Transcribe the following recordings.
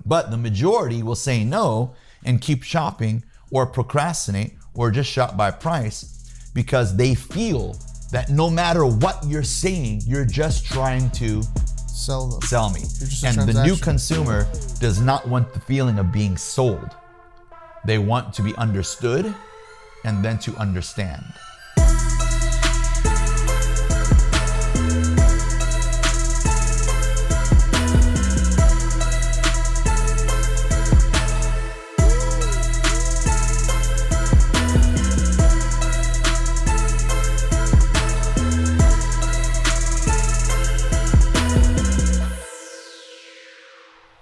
But the majority will say no and keep shopping or procrastinate or just shop by price because they feel that no matter what you're saying, you're just trying to sell me. And the new consumer does not want the feeling of being sold. They want to be understood and then to understand.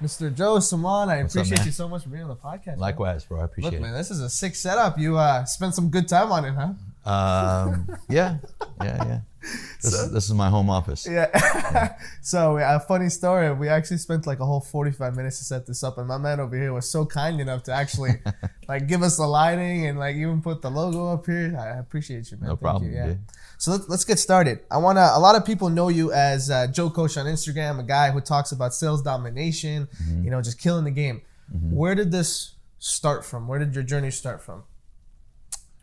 Mr. Joe SEMAAN, I appreciate you so much for being on the podcast. Likewise, bro. I appreciate it. Look, man, this is a sick setup. You spent some good time on it, huh? Yeah. This is my home office. Yeah. So a funny story. We actually spent like a whole 45 minutes to set this up, and my man over here was so kind enough to actually like give us the lighting and like even put the logo up here. I appreciate you, man. No problem. Yeah. Dude. So let's get started. A lot of people know you as Joe Coach on Instagram, a guy who talks about sales domination, just killing the game. Where did this start from? Where did your journey start from?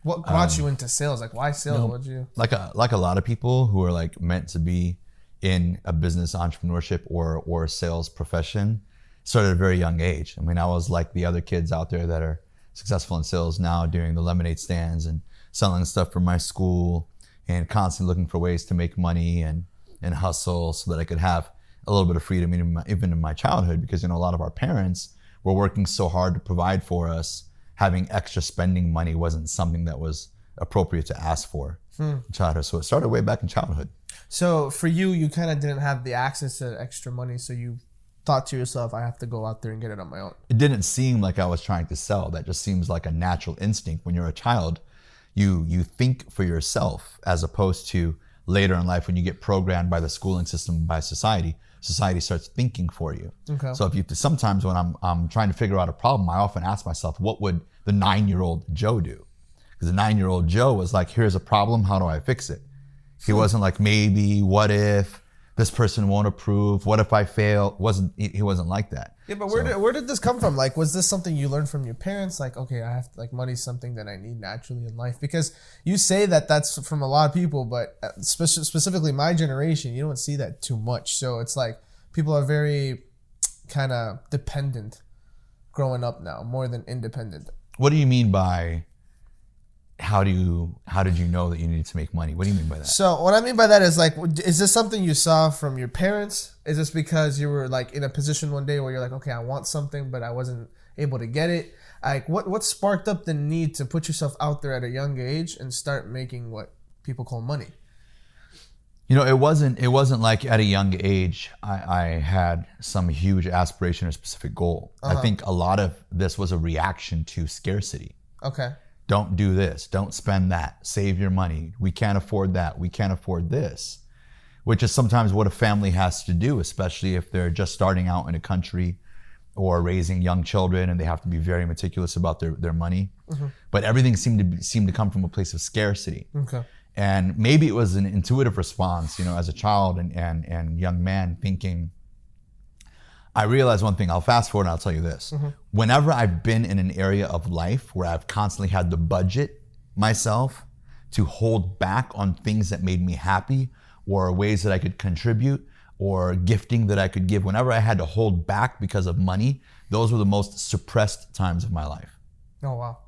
What brought you into sales? Like, why sales? What'd you like a lot of people who are like meant to be in a business entrepreneurship or sales profession started at a very young age. I mean, I was like the other kids out there that are successful in sales now, doing the lemonade stands and selling stuff for my school and constantly looking for ways to make money and hustle so that I could have a little bit of freedom even in my childhood, because a lot of our parents were working so hard to provide for us. Having extra spending money wasn't something that was appropriate to ask for in childhood. So it started way back in childhood. So for you kind of didn't have the access to extra money, so you thought to yourself, I have to go out there and get it on my own. It didn't seem like I was trying to sell. That just seems like a natural instinct. When you're a child, you think for yourself, as opposed to later in life when you get programmed by the schooling system, by society starts thinking for you. Okay. So sometimes when I'm trying to figure out a problem, I often ask myself, what would the 9-year-old Joe do? Because the 9-year-old Joe was like, here's a problem, how do I fix it? He wasn't like, maybe, what if this person won't approve? What if I fail? He wasn't like that. Yeah, but where did this come from? Like, was this something you learned from your parents? Like, okay, I have to, like, money's something that I need naturally in life. Because you say that that's from a lot of people, but specifically my generation, you don't see that too much. So it's like people are very kind of dependent growing up now, more than independent. What do you mean by how did you know that you needed to make money? What do you mean by that? So what I mean by that is like, is this something you saw from your parents? Is this because you were like in a position one day where you're like, okay, I want something, but I wasn't able to get it? Like what sparked up the need to put yourself out there at a young age and start making what people call money? It wasn't like at a young age I had some huge aspiration or specific goal. I think a lot of this was a reaction to scarcity. Okay. Don't do this. Don't spend that. Save your money. We can't afford that. We can't afford this, which is sometimes what a family has to do, especially if they're just starting out in a country or raising young children and they have to be very meticulous about their money. But everything seemed to come from a place of scarcity. Okay. And maybe it was an intuitive response, as a child and young man thinking, I realized one thing. I'll fast forward and I'll tell you this. Whenever I've been in an area of life where I've constantly had to budget myself to hold back on things that made me happy or ways that I could contribute or gifting that I could give, whenever I had to hold back because of money, those were the most suppressed times of my life. Oh, wow.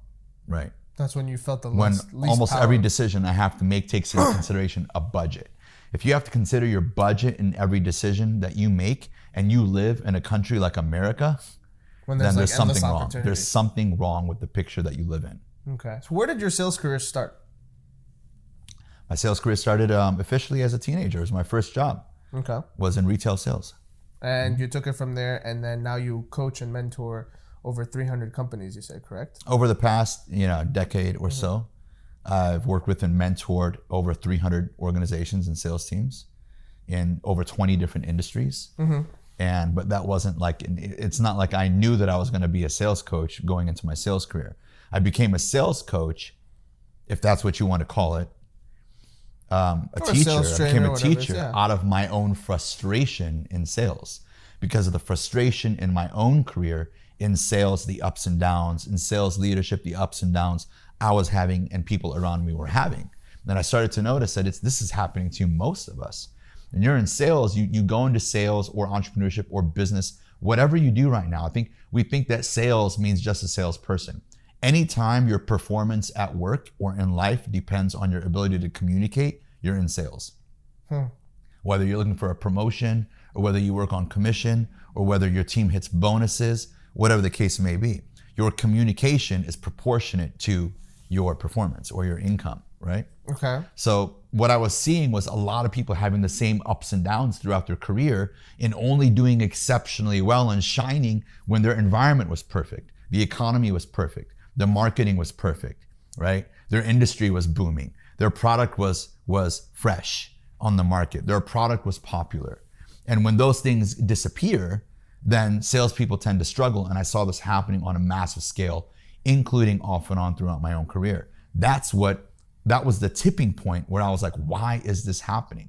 Right. That's when you felt the least almost power. Every decision I have to make takes into consideration a budget. If you have to consider your budget in every decision that you make, and you live in a country like America, then there's something wrong. There's something wrong with the picture that you live in. Okay. So where did your sales career start? My sales career started officially as a teenager. It was my first job. Okay. Was in retail sales. And you took it from there, and then now you coach and mentor over 300 companies, you said, correct? Over the past, decade or so, I've worked with and mentored over 300 organizations and sales teams in over 20 different industries. But that wasn't like, it's not like I knew that I was going to be a sales coach going into my sales career. I became a sales coach, if that's what you want to call it, a teacher. I became a teacher out of my own frustration in sales. because of the frustration in my own career, in sales, the ups and downs, in sales leadership, the ups and downs I was having and people around me were having. Then I started to notice that this is happening to most of us. And you're in sales, you go into sales or entrepreneurship or business, whatever you do right now. We think that sales means just a salesperson. Anytime your performance at work or in life depends on your ability to communicate, you're in sales. Whether you're looking for a promotion or whether you work on commission or whether your team hits bonuses, whatever the case may be, your communication is proportionate to your performance or your income, right? Okay. So what I was seeing was a lot of people having the same ups and downs throughout their career and only doing exceptionally well and shining when their environment was perfect. The economy was perfect. The marketing was perfect, right? Their industry was booming. Their product was fresh on the market. Their product was popular. And when those things disappear, then salespeople tend to struggle. And I saw this happening on a massive scale, including off and on throughout my own career. That was the tipping point where I was like, why is this happening?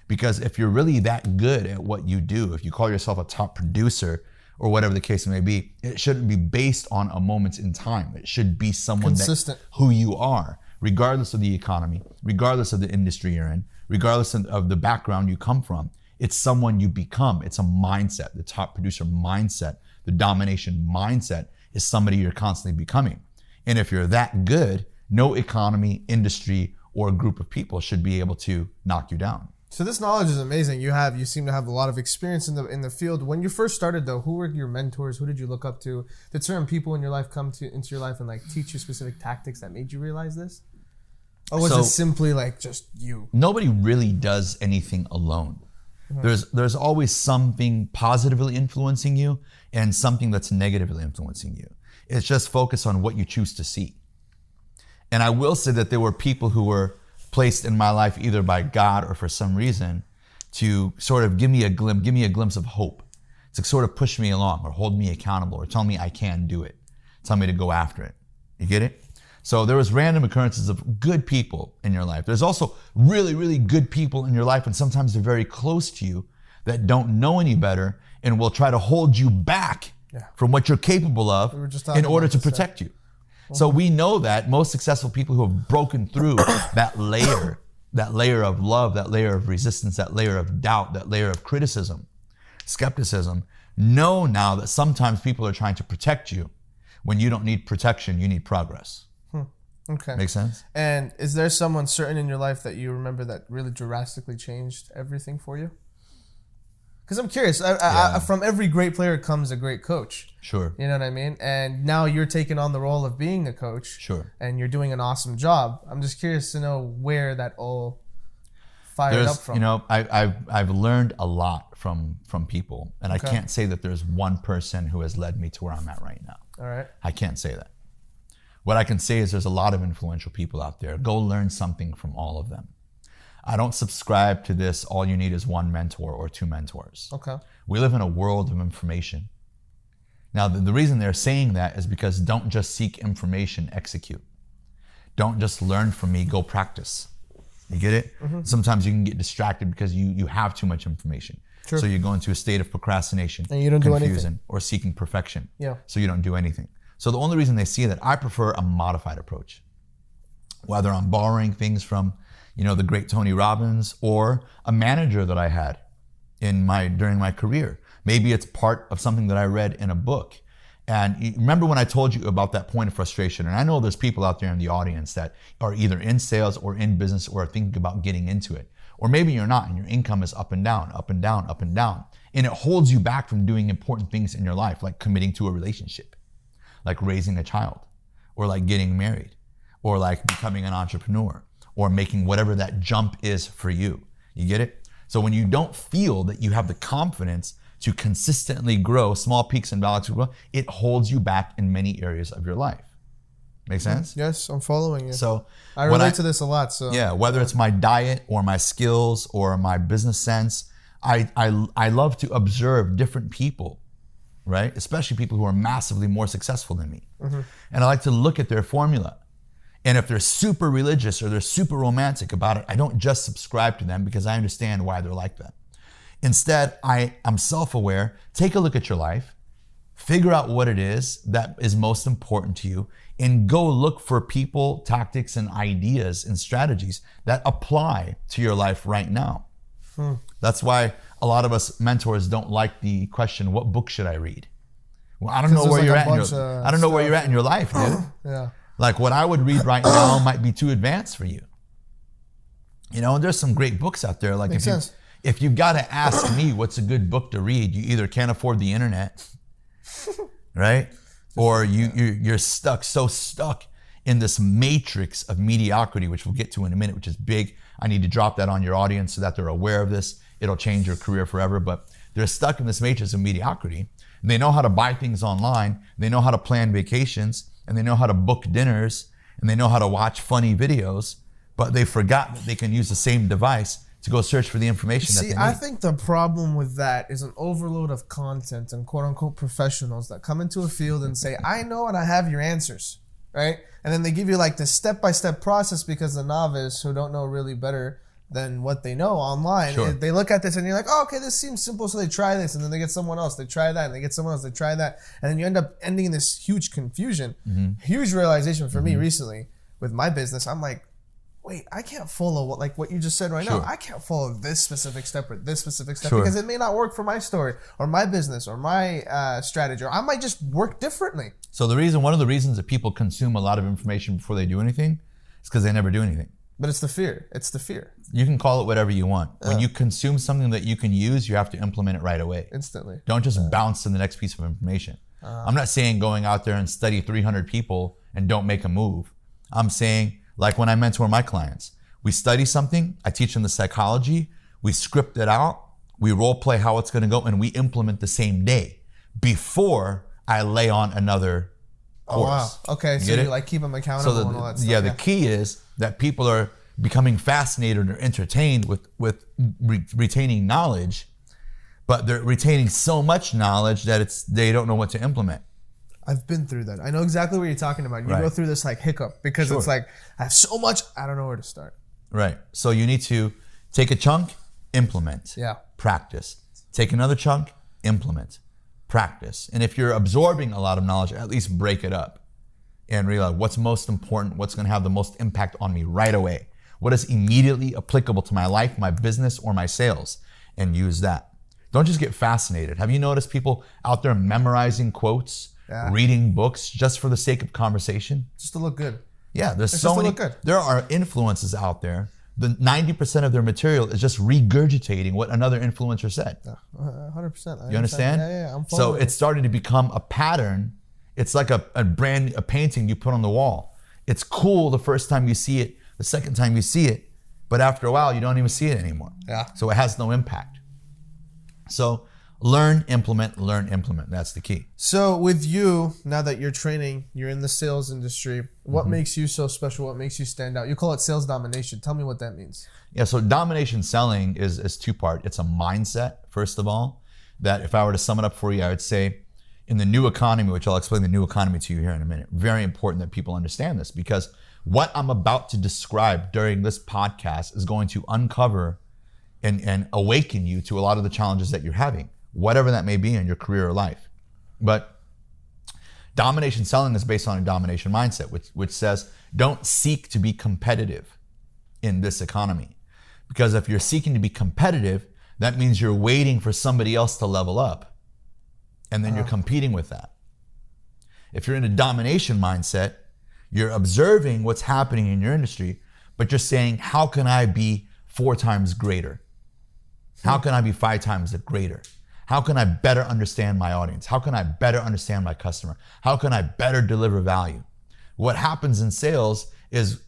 Because if you're really that good at what you do, if you call yourself a top producer or whatever the case may be, it shouldn't be based on a moment in time. It should be someone consistent, who you are, regardless of the economy, regardless of the industry you're in, regardless of the background you come from. It's someone you become. It's a mindset. The top producer mindset, the domination mindset is somebody you're constantly becoming. And if you're that good, no economy, industry, or group of people should be able to knock you down. So this knowledge is amazing. You seem to have a lot of experience in the field. When you first started though, who were your mentors? Who did you look up to? Did certain people in your life come into your life and like teach you specific tactics that made you realize this? Or was it simply like just you? Nobody really does anything alone. There's always something positively influencing you and something that's negatively influencing you. It's just focus on what you choose to see. And I will say that there were people who were placed in my life either by God or for some reason to sort of give me a glimpse of hope, to sort of push me along or hold me accountable or tell me I can do it, tell me to go after it. You get it? So there was random occurrences of good people in your life. There's also really, really good people in your life, and sometimes they're very close to you that don't know any better and will try to hold you back from what you're capable of in order to protect you. So we know that most successful people who have broken through that layer of love, that layer of resistance, that layer of doubt, that layer of criticism, skepticism, know now that sometimes people are trying to protect you. When you don't need protection, you need progress. Okay. Make sense? And is there someone certain in your life that you remember that really drastically changed everything for you? Because I'm curious. From every great player comes a great coach. Sure. You know what I mean? And now you're taking on the role of being a coach. Sure. And you're doing an awesome job. I'm just curious to know where that all fired up from. You know, I've learned a lot from people, and I can't say that there's one person who has led me to where I'm at right now. All right. I can't say that. What I can say is there's a lot of influential people out there. Go learn something from all of them. I don't subscribe to this, all you need is one mentor or two mentors. Okay. We live in a world of information. Now, the reason they're saying that is because don't just seek information, execute. Don't just learn from me, go practice. You get it? Mm-hmm. Sometimes you can get distracted because you have too much information. True. So you go into a state of procrastination, and you don't do anything, or seeking perfection. Yeah. So you don't do anything. So the only reason they see that, I prefer a modified approach. Whether I'm borrowing things from, the great Tony Robbins or a manager that I had during my career. Maybe it's part of something that I read in a book. And you remember when I told you about that point of frustration, and I know there's people out there in the audience that are either in sales or in business or are thinking about getting into it. Or maybe you're not, and your income is up and down, up and down, up and down. And it holds you back from doing important things in your life, like committing to a relationship, like raising a child, or like getting married, or like becoming an entrepreneur, or making whatever that jump is for you. You get it? So when you don't feel that you have the confidence to consistently grow, small peaks and valleys, it holds you back in many areas of your life. Make sense? Yes, I'm following you. So I relate to this a lot. So yeah, whether it's my diet or my skills or my business sense, I love to observe different people, right? Especially people who are massively more successful than me. Mm-hmm. And I like to look at their formula. And if they're super religious or they're super romantic about it, I don't just subscribe to them because I understand why they're like that. Instead, I'm self-aware. Take a look at your life. Figure out what it is that is most important to you, and go look for people, tactics, and ideas and strategies that apply to your life right now. That's why a lot of us mentors don't like the question, what book should I read? Well, I don't know where you're at. I don't know where you're at in your life, dude. Yeah. Like what I would read right now might be too advanced for you. You know, and there's some great books out there. Like if you've got to ask me what's a good book to read, you either can't afford the internet, right? Or you're stuck in this matrix of mediocrity, which we'll get to in a minute, which is big. I need to drop that on your audience so that they're aware of this. It'll change your career forever. But they're stuck in this matrix of mediocrity. They know how to buy things online. They know how to plan vacations, and they know how to book dinners, and they know how to watch funny videos, but they forgot that they can use the same device to go search for the information that they need. I think the problem with that is an overload of content and quote unquote professionals that come into a field and say, I know and I have your answers, right? And then they give you like this step-by-step process because the novice who don't know really better than what they know online, they look at this and you're like, oh, okay, this seems simple, so they try this, and then they get someone else, they try that, and they get someone else, they try that, and then you end up ending in this huge confusion. Huge realization for me recently with my business. I'm like, wait, I can't follow what you just said right now. I can't follow this specific step or this specific step because it may not work for my story or my business or my strategy, or I might just work differently. So one of the reasons that people consume a lot of information before they do anything is because they never do anything. But it's the fear. It's the fear. You can call it whatever you want. When you consume something that you can use, you have to implement it right away. Instantly. Don't just bounce to the next piece of information. I'm not saying going out there and study 300 people and don't make a move. I'm saying, like when I mentor my clients, we study something, I teach them the psychology, we script it out, we role play how it's gonna go, and we implement the same day before I lay on another course. Oh, wow. Okay, so you like keep them accountable and all that stuff. Yeah, the key is that people are becoming fascinated or entertained with retaining knowledge, but they're retaining so much knowledge that they don't know what to implement. I've been through that. I know exactly what you're talking about. You go through this like hiccup because it's like, I have so much, I don't know where to start. Right. So you need to take a chunk, implement, practice. Take another chunk, implement, practice. And if you're absorbing a lot of knowledge, at least break it up and realize what's most important, what's going to have the most impact on me right away. What is immediately applicable to my life, my business, or my sales, and use that. Don't just get fascinated. Have you noticed people out there memorizing quotes, reading books just for the sake of conversation? Just to look good. Yeah, there's so many. There are influences out there. The 90% of their material is just regurgitating what another influencer said. 100%. You understand? Yeah, I'm following. So it's starting to become a pattern. It's like a painting you put on the wall. It's cool the first time you see it, the second time you see it, but after a while you don't even see it anymore. Yeah. So it has no impact. So learn, implement. That's the key. So with you, now that you're training, you're in the sales industry, what makes you so special? What makes you stand out? You call it sales domination. Tell me what that means. Yeah, so domination selling is two-part. It's a mindset, first of all, that if I were to sum it up for you, I would say in the new economy, which I'll explain the new economy to you here in a minute, very important that people understand this, because what I'm about to describe during this podcast is going to uncover and awaken you to a lot of the challenges that you're having, whatever that may be in your career or life. But domination selling is based on a domination mindset, which says don't seek to be competitive in this economy. Because if you're seeking to be competitive, that means you're waiting for somebody else to level up, and then you're competing with that. If you're in a domination mindset, you're observing what's happening in your industry, but you're saying, how can I be 4 times greater? How can I be 5 times greater? How can I better understand my audience? How can I better understand my customer? How can I better deliver value? What happens in sales is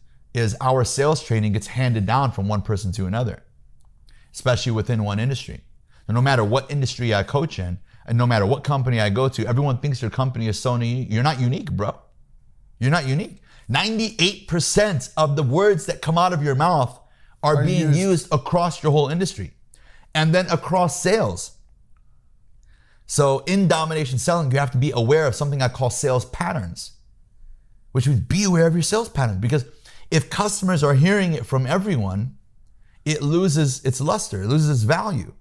our sales training gets handed down from one person to another, especially within one industry. And no matter what industry I coach in, and no matter what company I go to, everyone thinks your company is so unique. You're not unique, bro. You're not unique. 98% of the words that come out of your mouth are being used across your whole industry, and then across sales. So in domination selling, you have to be aware of something I call sales patterns, which means be aware of your sales patterns, because if customers are hearing it from everyone, it loses its luster, it loses its value.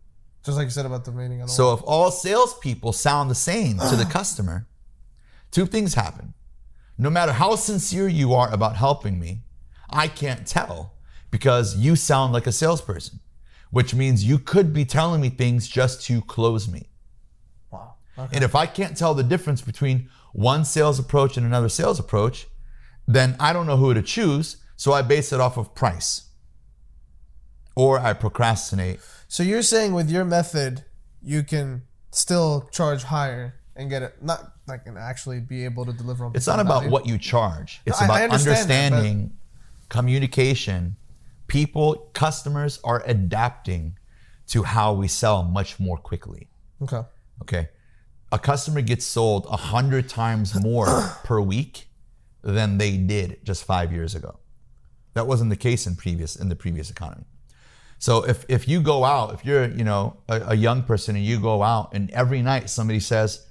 Just like you said about the meeting. So if all salespeople sound the same to the customer, two things happen. No matter how sincere you are about helping me, I can't tell because you sound like a salesperson, which means you could be telling me things just to close me. Wow. Okay. And if I can't tell the difference between one sales approach and another sales approach, then I don't know who to choose. So I base it off of price or I procrastinate. So you're saying with your method, you can still charge higher and get it, not like and actually be able to deliver on. It's not about value. what you charge. It's No, about I understand understanding communication. People, customers are adapting to how we sell much more quickly. Okay. A customer gets sold 100 times more per week than they did just 5 years ago. That wasn't the case in the previous economy. So if you go out, if you're a young person and you go out and every night somebody says,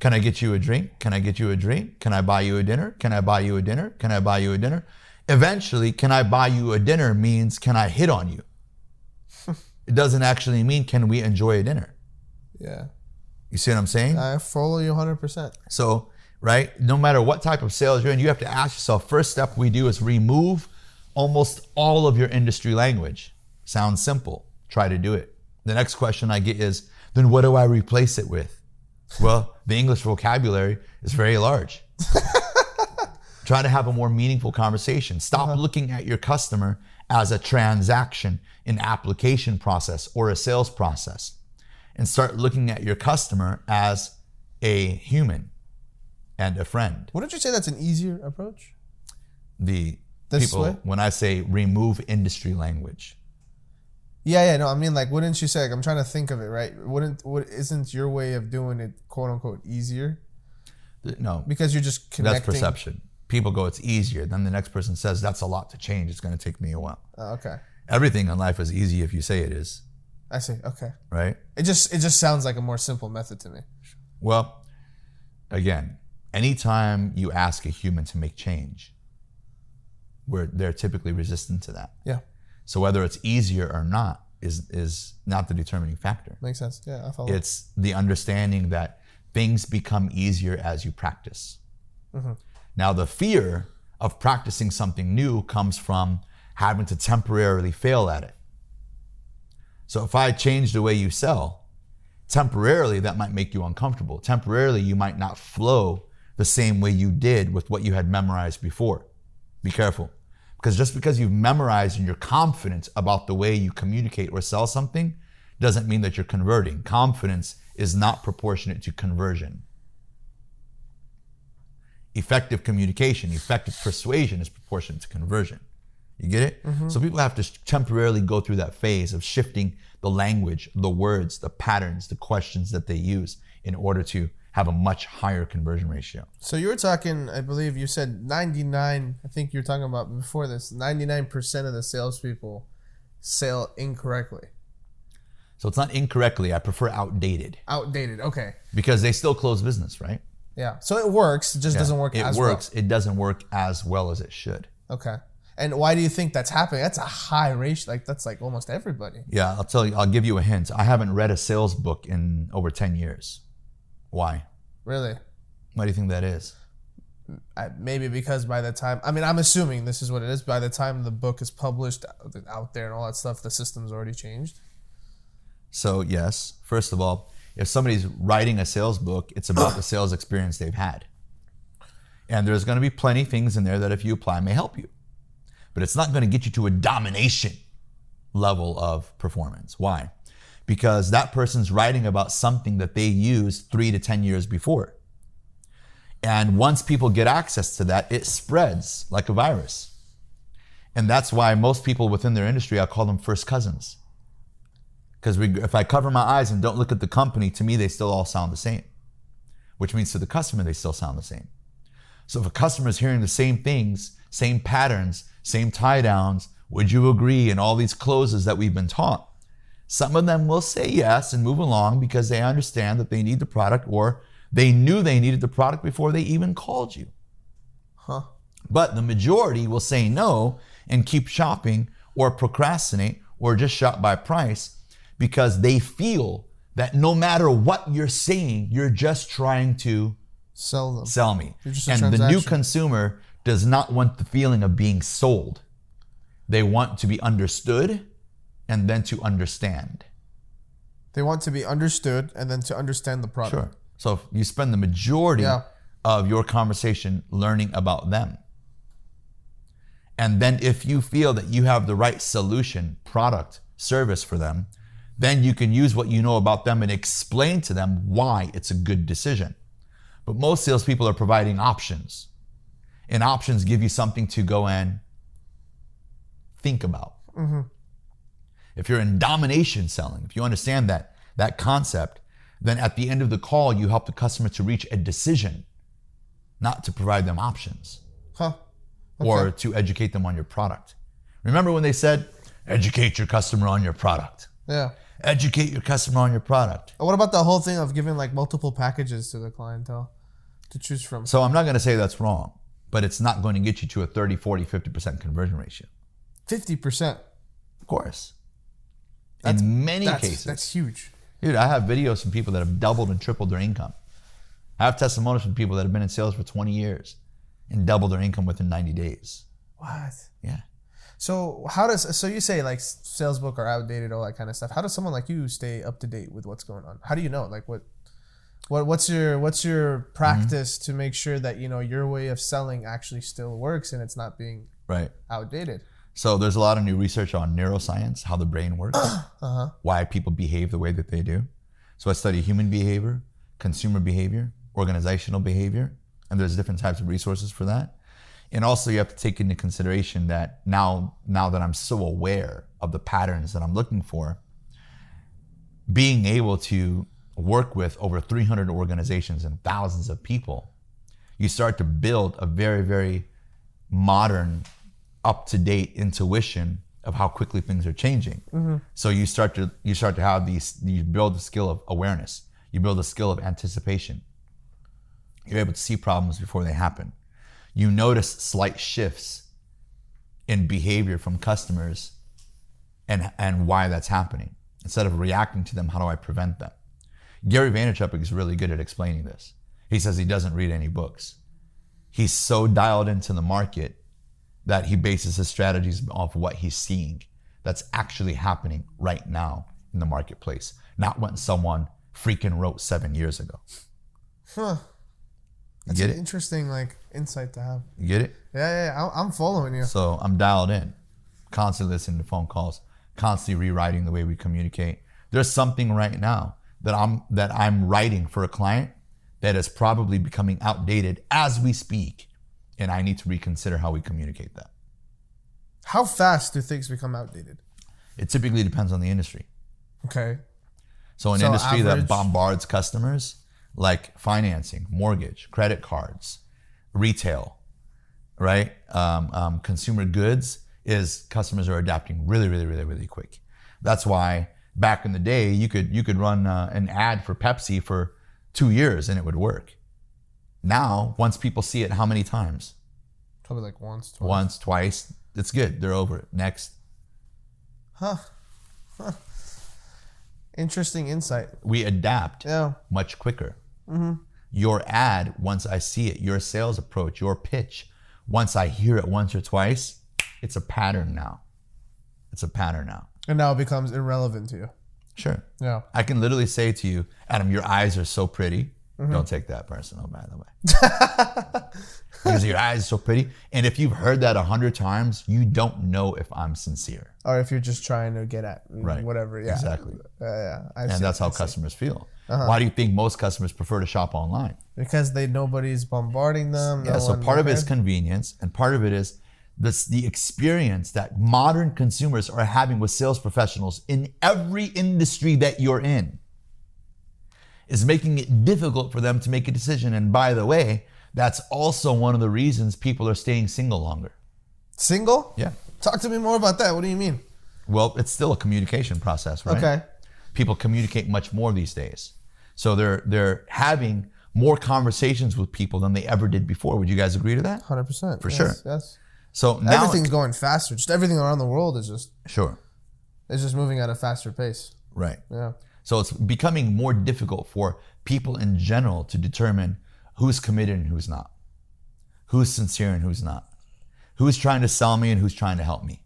"Can I get you a drink? Can I get you a drink? Can I buy you a dinner? Can I buy you a dinner? Can I buy you a dinner?" Eventually, "Can I buy you a dinner?" means, "Can I hit on you?" It doesn't actually mean, "Can we enjoy a dinner?" Yeah. You see what I'm saying? I follow you 100%. So, right, no matter what type of sales you're in, you have to ask yourself, first step we do is remove almost all of your industry language. Sounds simple. Try to do it. The next question I get is, then what do I replace it with? Well, the English vocabulary is very large. Try to have a more meaningful conversation. Stop looking at your customer as a transaction, an application process, or a sales process. And start looking at your customer as a human and a friend. Wouldn't you say that's an easier approach? The This people, way? when I say remove industry language. Yeah, no, I mean, like, wouldn't you say, like, I'm trying to think of it, right? Isn't your way of doing it, quote unquote, easier? No. Because you're just connecting. That's perception. People go, it's easier. Then the next person says, that's a lot to change. It's going to take me a while. Oh, okay. Everything in life is easy if you say it is. I see. Okay. Right? It just sounds like a more simple method to me. Well, again, anytime you ask a human to make change, they're typically resistant to that. Yeah. So whether it's easier or not is not the determining factor. Makes sense. Yeah, I follow. It's the understanding that things become easier as you practice. Mm-hmm. Now, the fear of practicing something new comes from having to temporarily fail at it. So if I change the way you sell, temporarily that might make you uncomfortable. Temporarily, you might not flow the same way you did with what you had memorized before. Be careful. Because just because you've memorized and you're confident about the way you communicate or sell something doesn't mean that you're converting. Confidence is not proportionate to conversion. Effective communication, effective persuasion is proportionate to conversion. You get it? Mm-hmm. So people have to temporarily go through that phase of shifting the language, the words, the patterns, the questions that they use in order to have a much higher conversion ratio. So you were talking, I believe you said 99, I think you were talking about before this, 99% of the salespeople sell incorrectly. So it's not incorrectly, I prefer outdated. Outdated, okay. Because they still close business, right? Yeah, so it works, it just doesn't work as well. It works, it doesn't work as well as it should. Okay. And why do you think that's happening? That's a high ratio, like that's like almost everybody. Yeah, I'll give you a hint. I haven't read a sales book in over 10 years. Why? Really? Why do you think that is? Maybe because by the time, I mean, I'm assuming this is what it is. By the time the book is published out there and all that stuff, the system's already changed. So yes, first of all, if somebody's writing a sales book, it's about the sales experience they've had. And there's going to be plenty of things in there that if you apply may help you. But it's not going to get you to a domination level of performance. Why? Because that person's writing about something that they used 3 to 10 years before. And once people get access to that, it spreads like a virus. And that's why most people within their industry, I call them first cousins. Because if I cover my eyes and don't look at the company, to me, they still all sound the same. Which means to the customer, they still sound the same. So if a customer is hearing the same things, same patterns, same tie downs, would you agree, and all these closes that we've been taught, some of them will say yes and move along because they understand that they need the product, or they knew they needed the product before they even called you. But the majority will say no and keep shopping or procrastinate or just shop by price because they feel that no matter what you're saying, you're just trying to sell me. And the new consumer does not want the feeling of being sold. They want to be understood and then to understand. They want to be understood and then to understand the product. Sure. So if you spend the majority of your conversation learning about them. And then if you feel that you have the right solution, product, service for them, then you can use what you know about them and explain to them why it's a good decision. But most salespeople are providing options. And options give you something to go and think about. Mm-hmm. If you're in domination selling, if you understand that concept, then at the end of the call, you help the customer to reach a decision, not to provide them options. Okay. Or to educate them on your product. Remember when they said, educate your customer on your product? Yeah. Educate your customer on your product. What about the whole thing of giving like multiple packages to the clientele to choose from? So I'm not going to say that's wrong, but it's not going to get you to a 30, 40, 50% conversion ratio. 50%? Of course. In many cases. That's huge. Dude, I have videos from people that have doubled and tripled their income. I have testimonials from people that have been in sales for 20 years and doubled their income within 90 days. What? Yeah. So you say like sales book are outdated, all that kind of stuff. How does someone like you stay up to date with what's going on? How do you know? Like what's your practice to make sure that, you know, your way of selling actually still works and it's not being outdated? So there's a lot of new research on neuroscience, how the brain works, why people behave the way that they do. So I study human behavior, consumer behavior, organizational behavior, and there's different types of resources for that. And also you have to take into consideration that now that I'm so aware of the patterns that I'm looking for, being able to work with over 300 organizations and thousands of people, you start to build a very, very modern, up-to-date intuition of how quickly things are changing. Mm-hmm. So you start to have you build a skill of awareness. You build a skill of anticipation. You're able to see problems before they happen. You notice slight shifts in behavior from customers and why that's happening. Instead of reacting to them, how do I prevent them? Gary Vaynerchuk is really good at explaining this. He says he doesn't read any books. He's so dialed into the market that he bases his strategies off what he's seeing that's actually happening right now in the marketplace, not what someone freaking wrote 7 years ago. Huh. That's an interesting insight to have. You get it? Yeah. I'm following you. So I'm dialed in, constantly listening to phone calls, constantly rewriting the way we communicate. There's something right now that I'm writing for a client that is probably becoming outdated as we speak, and I need to reconsider how we communicate that. How fast do things become outdated? It typically depends on the industry. Okay. So an industry that bombards customers, like financing, mortgage, credit cards, retail, right? Consumer goods, is customers are adapting really, really, really, really quick. That's why back in the day, you could run an ad for Pepsi for 2 years and it would work. Now, once people see it, how many times? Probably once, twice. Once, twice. It's good. They're over it. Next. Huh. Interesting insight. We adapt much quicker. Mm-hmm. Your ad, once I see it, your sales approach, your pitch, once I hear it once or twice, it's a pattern now. And now it becomes irrelevant to you. Sure. Yeah. I can literally say to you, Adam, your eyes are so pretty. Mm-hmm. Don't take that personal, by the way. Because your eyes are so pretty. And if you've heard that 100 times, you don't know if I'm sincere. Or if you're just trying to get at whatever. Yeah. Exactly. And that's how customers feel. Uh-huh. Why do you think most customers prefer to shop online? Because nobody's bombarding them. Yeah, so part of it is convenience, and part of it is the experience that modern consumers are having with sales professionals in every industry that you're in is making it difficult for them to make a decision. And by the way, that's also one of the reasons people are staying single longer. Single? Yeah. Talk to me more about that. What do you mean? Well, it's still a communication process, right? Okay. People communicate much more these days. So they're having more conversations with people than they ever did before. Would you guys agree to that? 100%. For sure. Yes. So now everything's going faster. Just everything around the world is just sure. It's just moving at a faster pace. Right. Yeah. So it's becoming more difficult for people in general to determine who's committed and who's not, who's sincere and who's not, who's trying to sell me and who's trying to help me,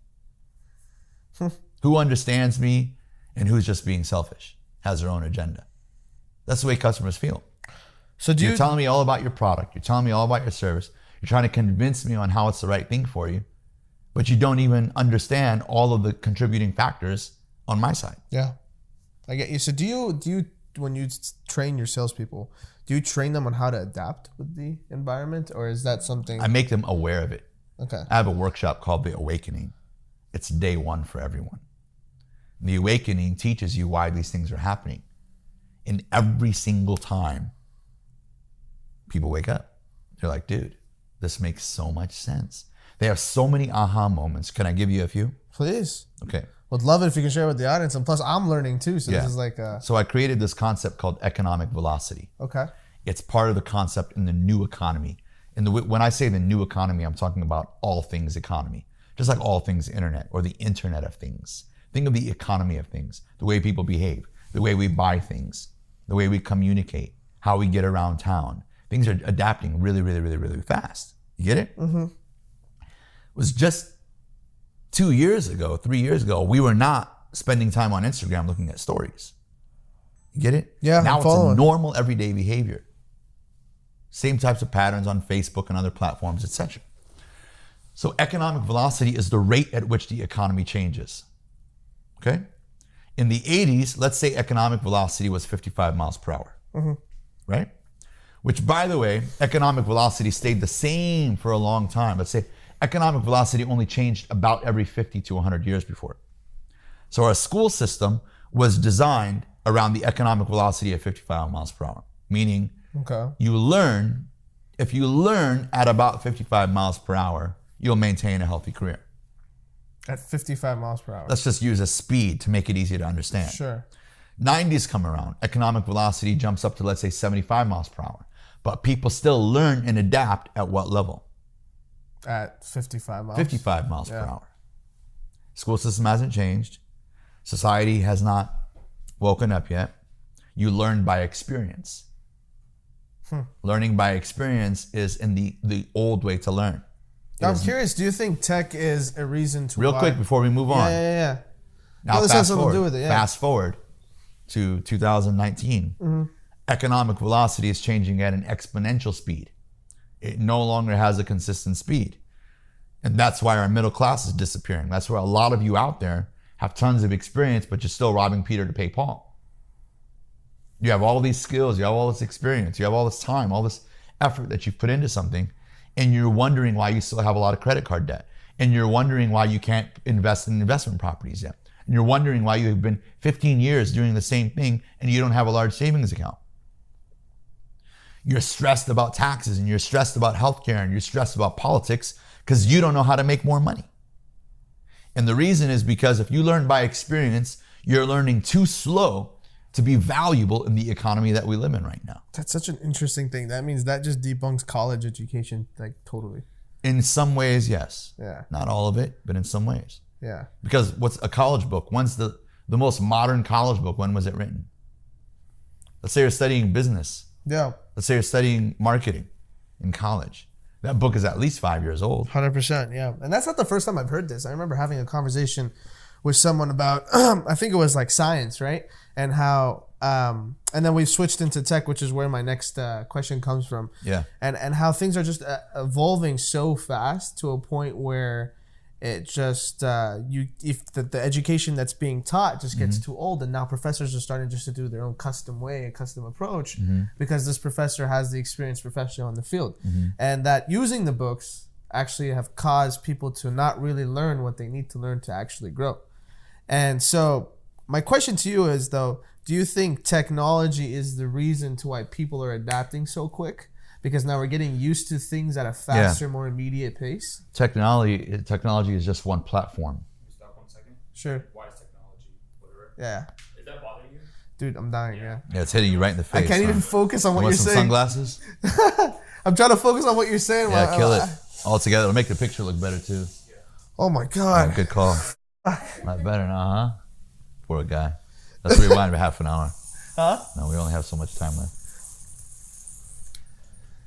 who understands me and who's just being selfish, has their own agenda. That's the way customers feel. So You're telling me all about your product. You're telling me all about your service. You're trying to convince me on how it's the right thing for you, but you don't even understand all of the contributing factors on my side. Yeah, I get you. So do you when you train your salespeople, do you train them on how to adapt with the environment, or is that something? I make them aware of it. Okay. I have a workshop called The Awakening. It's day one for everyone. The Awakening teaches you why these things are happening. And every single time people wake up, they're like, dude, this makes so much sense. They have so many aha moments. Can I give you a few? Please. Okay. Would love it if you can share with the audience. And plus, I'm learning too. So this is like a... So I created this concept called economic velocity. Okay. It's part of the concept in the new economy. When I say the new economy, I'm talking about all things economy. Just like all things internet or the internet of things. Think of the economy of things, the way people behave, the way we buy things, the way we communicate, how we get around town. Things are adapting really, really, really, really fast. You get it? Mm-hmm. It was just 2 years ago, 3 years ago, we were not spending time on Instagram looking at stories. You get it? Yeah, now I'm it's following. a normal everyday behavior. Same types of patterns on Facebook and other platforms, etc. So economic velocity is the rate at which the economy changes. Okay? In the 80s, let's say economic velocity was 55 miles per hour. Mm-hmm. Right? Which, by the way, economic velocity stayed the same for a long time. Let's say economic velocity only changed about every 50 to 100 years before. So our school system was designed around the economic velocity of 55 miles per hour. Meaning, if you learn at about 55 miles per hour, you'll maintain a healthy career. At 55 miles per hour. Let's just use a speed to make it easier to understand. Sure. 90s come around. Economic velocity jumps up to, let's say, 75 miles per hour. But people still learn and adapt at what level? At 55 miles. 55 miles per hour. School system hasn't changed. Society has not woken up yet. You learn by experience. Learning by experience is in the old way to learn. I'm curious, do you think tech is a reason to Real quick before we move on. Yeah. Now this has something to do with it, yeah. Fast forward to 2019. Mm-hmm. Economic velocity is changing at an exponential speed. It no longer has a consistent speed. And that's why our middle class is disappearing. That's why a lot of you out there have tons of experience, but you're still robbing Peter to pay Paul. You have all these skills, you have all this experience, you have all this time, all this effort that you've put into something, and you're wondering why you still have a lot of credit card debt. And you're wondering why you can't invest in investment properties yet. And you're wondering why you have been 15 years doing the same thing and you don't have a large savings account. You're stressed about taxes and you're stressed about healthcare and you're stressed about politics because you don't know how to make more money. And the reason is because if you learn by experience, you're learning too slow to be valuable in the economy that we live in right now. That's such an interesting thing. That means that just debunks college education, like totally. In some ways, yes. Yeah. Not all of it, but in some ways. Yeah. Because what's a college book? When's the most modern college book? When was it written? Let's say you're studying business. Yeah. Let's say you're studying marketing in college. That book is at least 5 years old. 100%, yeah. And that's not the first time I've heard this. I remember having a conversation with someone about, I think it was like science, right? And how, and then we switched into tech, which is where my next question comes from. Yeah. And how things are just evolving so fast to a point where it just, if the education that's being taught just gets too old, and now professors are starting just to do their own custom way, a custom approach, because this professor has the experienced professional in the field. And that using the books actually have caused people to not really learn what they need to learn to actually grow. And so my question to you is, though, do you think technology is the reason to why people are adapting so quick? Because now we're getting used to things at a faster, more immediate pace? Technology is just one platform. Can you stop 1 second? Sure. Why is technology? Whatever. Yeah. Is that bothering you? Dude, I'm dying, yeah. Yeah, it's hitting you right in the face. I can't even focus on what you're some saying. Sunglasses? I'm trying to focus on what you're saying. Yeah, kill it. All together. It'll make the picture look better, too. Oh, my God. Yeah, good call. Not better now, huh? Poor guy. Let's rewind to half an hour. Huh? No, we only have so much time left.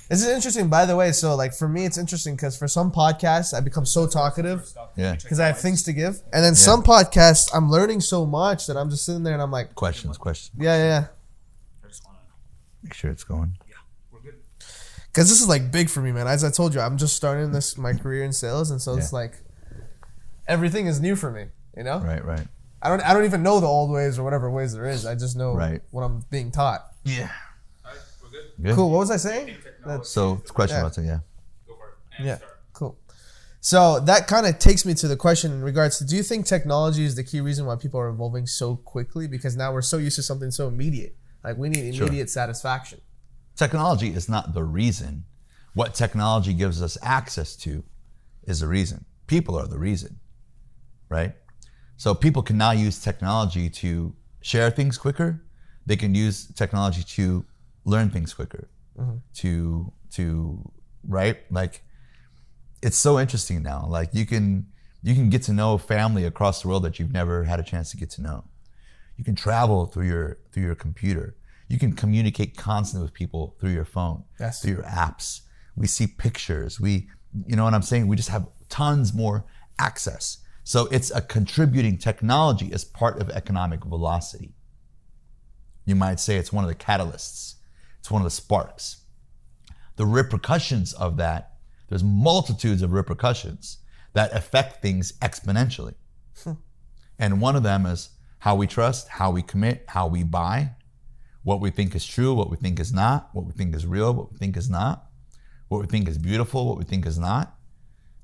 This is interesting, by the way. So, like, for me, it's interesting because for some podcasts, I become so talkative Yeah. because I have things to give. And then some podcasts, I'm learning so much that I'm just sitting there and I'm like, Questions. yeah. I just want to. Make sure it's going. Yeah, we're good. Because this is, like, big for me, man. As I told you, I'm just starting my career in sales. And so it's like, everything is new for me, you know? Right. I don't even know the old ways or whatever ways there is. I just know what I'm being taught. Yeah. All right, we're good. Good. Cool. What was I saying? Technology. So it's a question Yeah. about it, yeah. Go for it. And Yeah. start. Cool. So that kind of takes me to the question in regards to, do you think technology is the key reason why people are evolving so quickly? Because now we're so used to something so immediate. Like, we need immediate satisfaction. Technology is not the reason. What technology gives us access to is the reason. People are the reason, right? So people can now use technology to share things quicker. They can use technology to learn things quicker. Right? Like, it's so interesting now. Like, you can get to know family across the world that you've never had a chance to get to know. You can travel through your computer. You can communicate constantly with people through your phone, through your apps. We see pictures. You know what I'm saying? We just have tons more access. So it's a contributing technology as part of economic velocity. You might say it's one of the catalysts. It's one of the sparks. The repercussions of that, there's multitudes of repercussions that affect things exponentially. And one of them is how we trust, how we commit, how we buy, what we think is true, what we think is not, what we think is real, what we think is not, what we think is beautiful, what we think is not,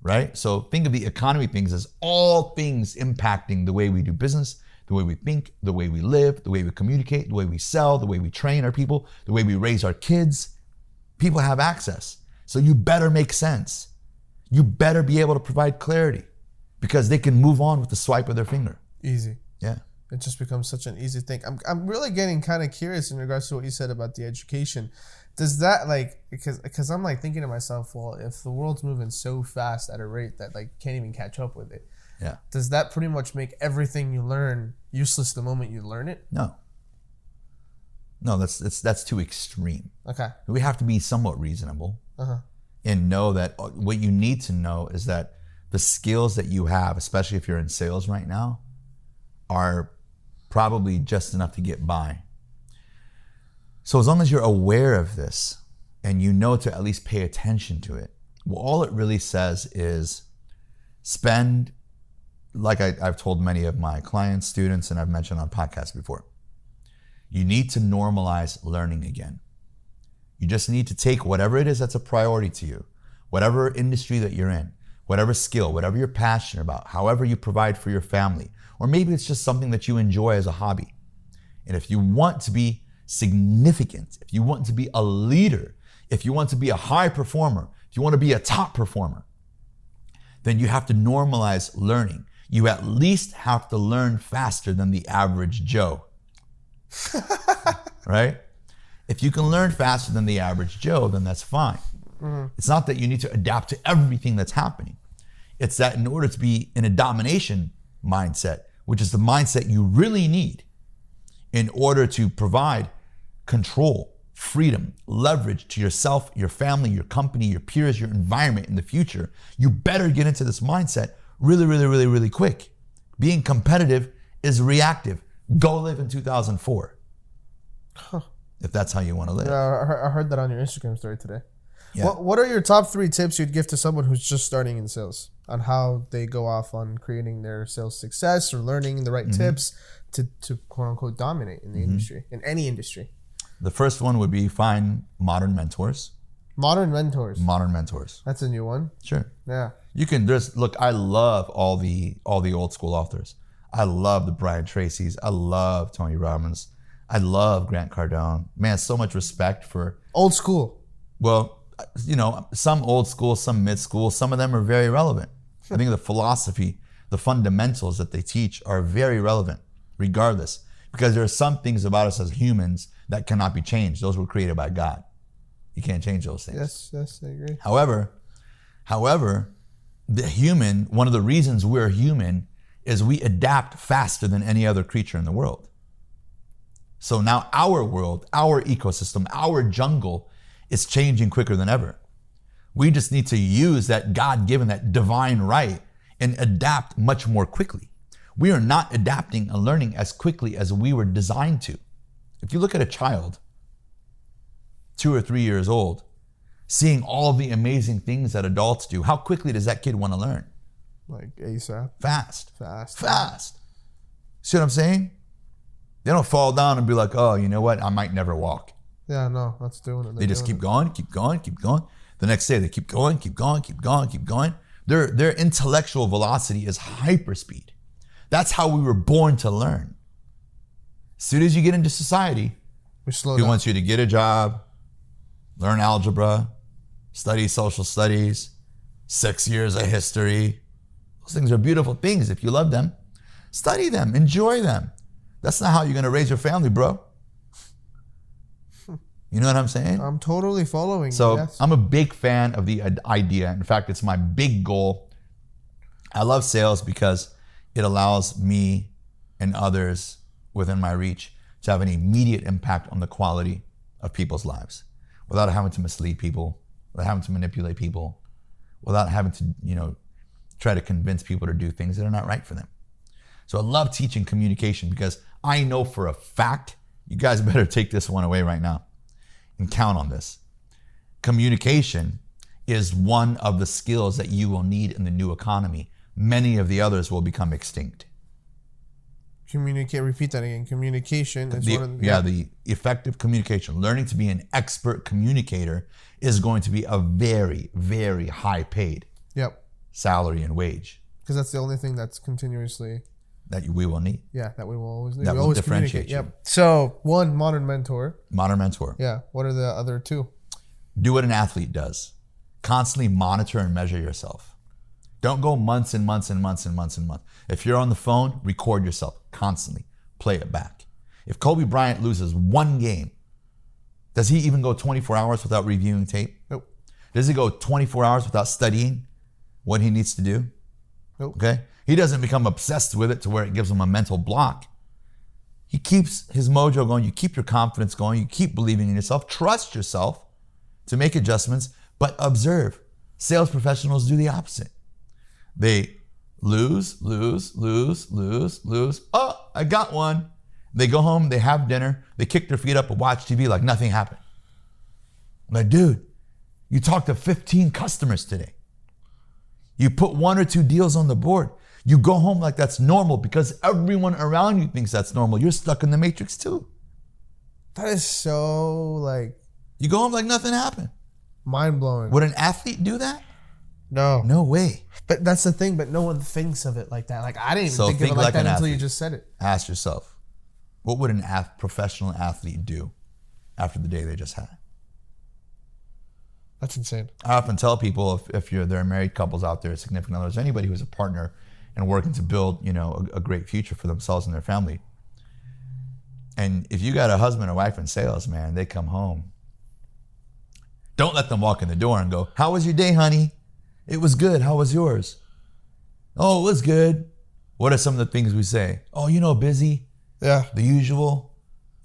right? So think of the economy things as all things impacting the way we do business, the way we think, the way we live, the way we communicate, the way we sell, the way we train our people, the way we raise our kids. People have access. So you better make sense. You better be able to provide clarity because they can move on with the swipe of their finger. Easy. Yeah. It just becomes such an easy thing. I'm really getting kind of curious in regards to what you said about the education. Does that, like, because I'm like thinking to myself, well, if the world's moving so fast at a rate that, like, can't even catch up with it, Yeah. does that pretty much make everything you learn useless the moment you learn it? No, that's too extreme. Okay. We have to be somewhat reasonable and know that what you need to know is that the skills that you have, especially if you're in sales right now, are probably just enough to get by. So as long as you're aware of this and you know to at least pay attention to it, well, all it really says is spend, like I've told many of my clients, students, and I've mentioned on podcasts before, you need to normalize learning again. You just need to take whatever it is that's a priority to you, whatever industry that you're in, whatever skill, whatever you're passionate about, however you provide for your family, or maybe it's just something that you enjoy as a hobby. And if you want to be significant, if you want to be a leader, if you want to be a high performer, if you want to be a top performer, then you have to normalize learning. You at least have to learn faster than the average Joe. Right? If you can learn faster than the average Joe, then that's fine. It's not that you need to adapt to everything that's happening. It's that in order to be in a domination mindset, which is the mindset you really need in order to provide control, freedom, leverage to yourself, your family, your company, your peers, your environment in the future, you better get into this mindset really quick. Being competitive is reactive. Go live in 2004. If that's how you want to live. Yeah, I heard that on your Instagram story today. Yeah. What are your top 3 tips you'd give to someone who's just starting in sales on how they go off on creating their sales success or learning the right tips to quote unquote dominate in the industry, in any industry? The first one would be find modern mentors. Modern mentors. Modern mentors. That's a new one. Sure. Yeah. You can look, I love all the old school authors. I love the Brian Tracy's. I love Tony Robbins. I love Grant Cardone. Man, so much respect for Old school. Well, you know, some old school, some mid school, some of them are very relevant. I think the philosophy, the fundamentals that they teach are very relevant regardless, because there are some things about us as humans that cannot be changed. Those were created by God. You can't change those things. Yes, I agree. However, the human, one of the reasons we're human is we adapt faster than any other creature in the world. So now our world, our ecosystem, our jungle is changing quicker than ever. We just need to use that God-given, that divine right and adapt much more quickly. We are not adapting and learning as quickly as we were designed to. If you look at a child, 2 or 3 years old, seeing all the amazing things that adults do, how quickly does that kid want to learn? Like ASAP. Fast. Fast. See what I'm saying? They don't fall down and be like, oh, you know what? I might never walk. Yeah, no, that's doing it. They just keep going. The next day they keep going. Their intellectual velocity is hyperspeed. That's how we were born to learn. As soon as you get into society, We slow he down. wants you to get a job, learn algebra, study social studies, 6 years of history. Those things are beautiful things if you love them. Study them, enjoy them. That's not how you're gonna raise your family, bro. You know what I'm saying? I'm totally following. So yes. I'm a big fan of the idea. In fact, it's my big goal. I love sales because it allows me and others within my reach to have an immediate impact on the quality of people's lives without having to mislead people, without having to manipulate people, without having to, try to convince people to do things that are not right for them. So I love teaching communication because I know for a fact, you guys better take this one away right now and count on this. Communication is one of the skills that you will need in the new economy. Many of the others will become extinct. Communicate. Repeat that again. Communication is one of the. The effective communication. Learning to be an expert communicator is going to be a very, very high paid Yep. salary and wage Because that's the only thing that's continuously. that we will need. Yeah, that we will always need. That we will always differentiate communicate. you. Yep. So one, modern mentor. Modern mentor. Yeah. What are the other two? Do what an athlete does. Constantly monitor and measure yourself. Don't go months and months and months and months and months. If you're on the phone, record yourself constantly. Play it back. If Kobe Bryant loses one game, does he even go 24 hours without reviewing tape? Nope. Does he go 24 hours without studying what he needs to do? Nope. Okay? He doesn't become obsessed with it to where it gives him a mental block. He keeps his mojo going. You keep your confidence going. You keep believing in yourself. Trust yourself to make adjustments, but observe. Sales professionals do the opposite. They lose. Oh, I got one. They go home, they have dinner, they kick their feet up and watch TV like nothing happened. I'm like, dude, you talked to 15 customers today. You put 1 or 2 deals on the board. You go home like that's normal because everyone around you thinks that's normal. You're stuck in the matrix too. That is so You go home like nothing happened. mind blowing. Would an athlete do that? No. No way. But that's the thing. But no one thinks of it like that. Like I didn't even think of it like that an until you athlete. just said it. Ask yourself, what would an professional athlete do after the day they just had? That's insane. I often tell people if there are married couples out there, significant others, anybody who's a partner and working to build, a great future for themselves and their family. And if you got a husband or wife in sales, man, they come home. Don't let them walk in the door and go, "How was your day, honey?" "It was good. How was yours?" "Oh, it was good." What are some of the things we say? "Oh, busy." Yeah. The usual.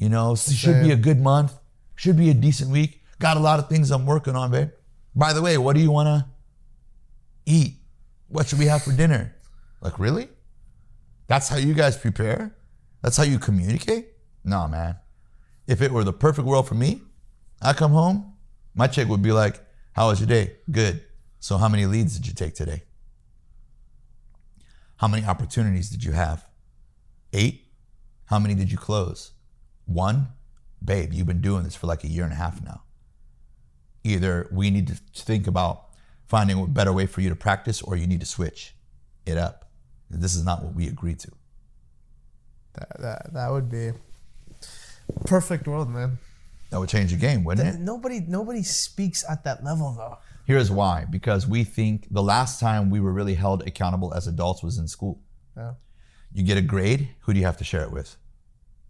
Should be a good month. Should be a decent week. Got a lot of things I'm working on, babe. By the way, what do you want to eat? What should we have for dinner? Like, really? That's how you guys prepare? That's how you communicate? No, man. If it were the perfect world for me, I come home, my chick would be like, "How was your day?" "Good." "So how many leads did you take today?" "How many opportunities did you have?" 8. "How many did you close?" 1. "Babe, you've been doing this for like a year and a half now. Either we need to think about finding a better way for you to practice or you need to switch it up. This is not what we agreed to." That would be perfect world, man. That would change the game, wouldn't it? Nobody speaks at that level though. Here's why. Because we think the last time we were really held accountable as adults was in school. Yeah. You get a grade, who do you have to share it with?